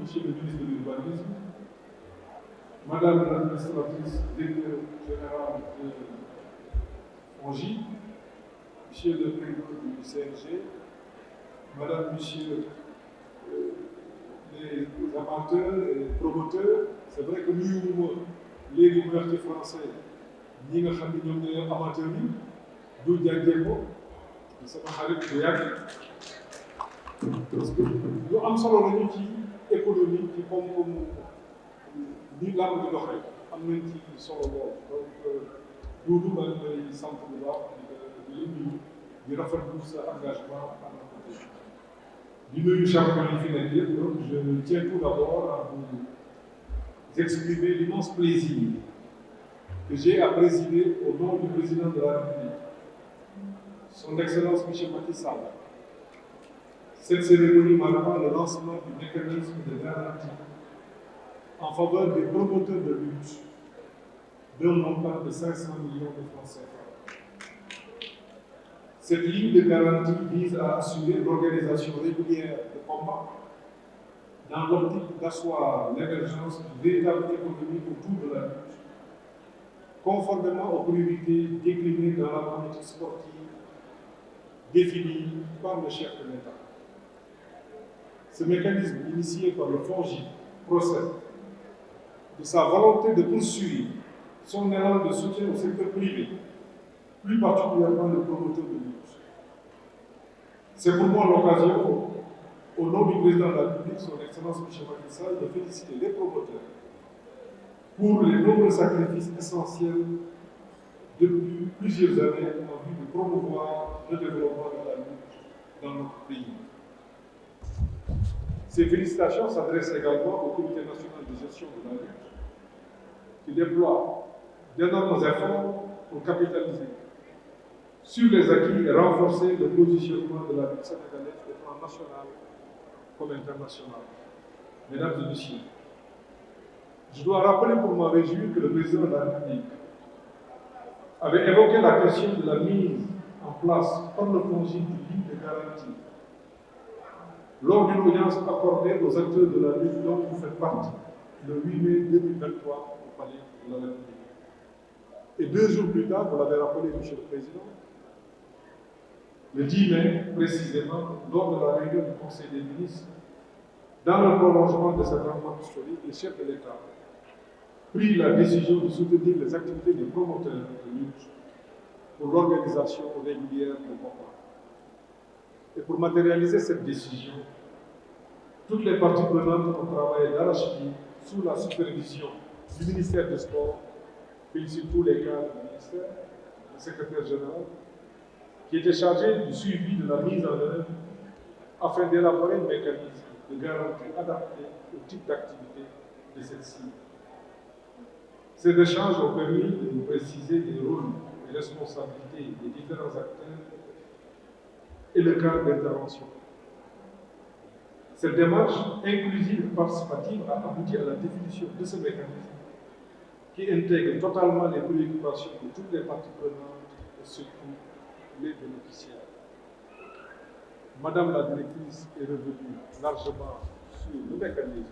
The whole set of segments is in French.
Monsieur le ministre de l'Urbanisme, Madame l'administratrice directeur général de FONGIP, Monsieur le président du CNG, Madame, Monsieur les amateurs et promoteurs, c'est vrai que nous, les couvertures français, ñi nga xam ne ñoom ñooy amateurs yi du jàngee ko sama xarit bu yàgg parce que lu am solo lañu ci économie ci koom-koomu ni làmb di doxee am nañ ci solo lool donc Doudou maa ngi lay sant bu baax di nuyu di rafetlu sa engagement à nos côtés di nuyu champion yi fi nekk yëpp donc je tiens tout d'abord à vous exprimer l'immense plaisir que j'ai à présider au nom du président de la République, son Excellence M. Macky Sall. Cette cérémonie marquant le lancement du mécanisme de garantie en faveur des promoteurs de lutte d'un montant de 500 millions de francs CFA. Cette ligne de garantie vise à assurer l'organisation régulière de combat dans l'optique d'asseoir l'émergence d'une véritable économie autour de la lutte, conformément aux priorités déclinées dans la politique sportive définie par le chef de l'État. Ce mécanisme, initié par le FONGIP, procède de sa volonté de poursuivre son élan de soutien au secteur privé, plus particulièrement le promoteur de lutte. C'est pour moi l'occasion, au nom du président de la République, son Excellence M. Macky Sall, de féliciter les promoteurs pour les nombreux sacrifices essentiels depuis plusieurs années en vue de promouvoir le développement de la lutte dans notre pays. Ces félicitations s'adressent également au Comité national de gestion de la lutte, qui déploie d'énormes efforts pour capitaliser sur les acquis et renforcer le positionnement de la lutte sénégalaise au plan national comme international. Mesdames et messieurs, je dois rappeler pour m'en réjouir que le président de la République avait évoqué la question de la mise en place par le FONGIP d'une ligne de garantie lors d'une audience accordée aux acteurs de la lutte dont vous faites partie le 8 mai 2023 au Palais de la République. Et 2 jours plus tard, vous l'avez rappelé, Monsieur le Président, le 10 mai précisément, lors de la réunion du Conseil des ministres, dans le prolongement de cette rencontre historique, le chef de l'État pris la décision de soutenir les activités des promoteurs de lutte pour l'organisation régulière de combats. Et pour matérialiser cette décision, toutes les parties prenantes ont travaillé d'arrache-pied sous la supervision du ministère des Sports, félicite tous les cadres du ministère, le secrétaire général, qui était chargé du suivi de la mise en œuvre afin d'élaborer un mécanisme de garantie adapté au type d'activité de cette cible. Ces échanges ont permis de nous préciser les rôles et responsabilités des différents acteurs et le cadre d'intervention. Cette démarche inclusive et participative a abouti à la définition de ce mécanisme qui intègre totalement les préoccupations de toutes les parties prenantes et surtout les bénéficiaires. Madame la directrice est revenue largement sur le mécanisme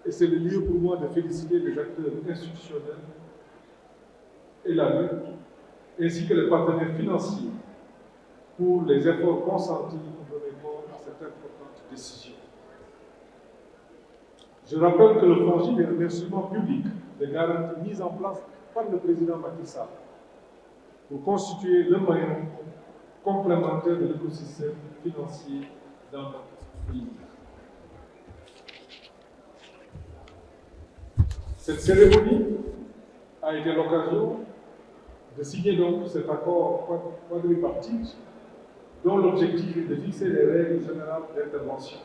et c'est le lieu pour moi de féliciter les acteurs institutionnels et la lutte, ainsi que les partenaires financiers pour les efforts consentis pour répondre à cette importante décision. Je rappelle que le FONGIP est un instrument public de garantie mis en place par le président Macky Sall pour constituer le maillon complémentaire de l'écosystème financier dans notre pays. Cette cérémonie a été l'occasion de signer donc cet accord quadripartite dont l'objectif est de fixer les règles générales d'intervention.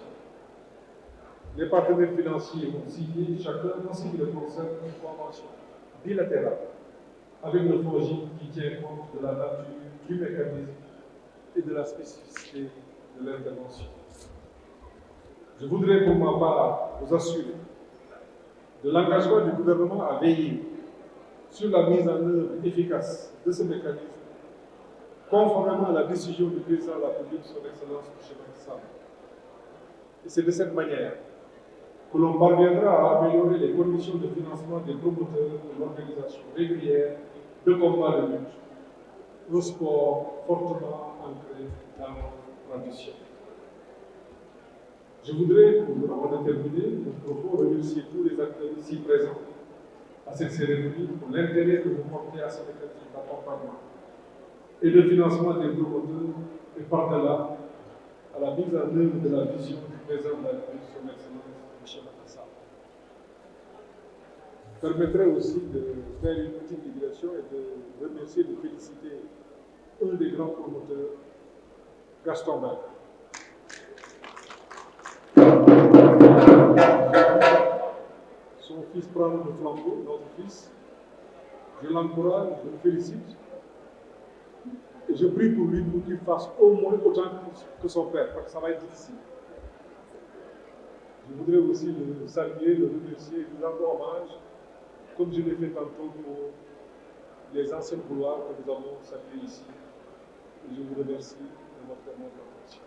Les partenaires financiers ont signé chacun en ce qui les concerne une convention bilatérale avec le FONGIP qui tient compte de la nature du mécanisme et de la spécificité de l'intervention. Je voudrais pour ma part vous assurer de l'engagement du gouvernement à veiller sur la mise en œuvre efficace de ce mécanisme, conformément à la décision du président de la République, son Excellence M. Macky Sall. Et c'est de cette manière que l'on parviendra à améliorer les conditions de financement des promoteurs de l'organisation régulière de combat de lutte, un sport fortement ancré dans notre tradition. Je voudrais, avant de terminer mon propos, remercier tous les acteurs ici présents à cette cérémonie pour l'intérêt que vous portez à ce mécanisme d'accompagnement et de financement des promoteurs et par-delà à la mise en œuvre de la vision du président de la République, son Excellence Michel Attassar. Permettrait aussi de faire une petite digression et de remercier, de féliciter un des grands promoteurs, Gaston Berger. Son fils prend le flambeau, notre fils. Je l'encourage, je le félicite. Et je prie pour lui pour qu'il fasse au moins autant que son père, parce que ça va être difficile. Je voudrais aussi le saluer, le remercier, lui rendre hommage, comme je l'ai fait tantôt pour les anciennes gloires que nous avons saluées ici. Et je vous remercie de votre attention.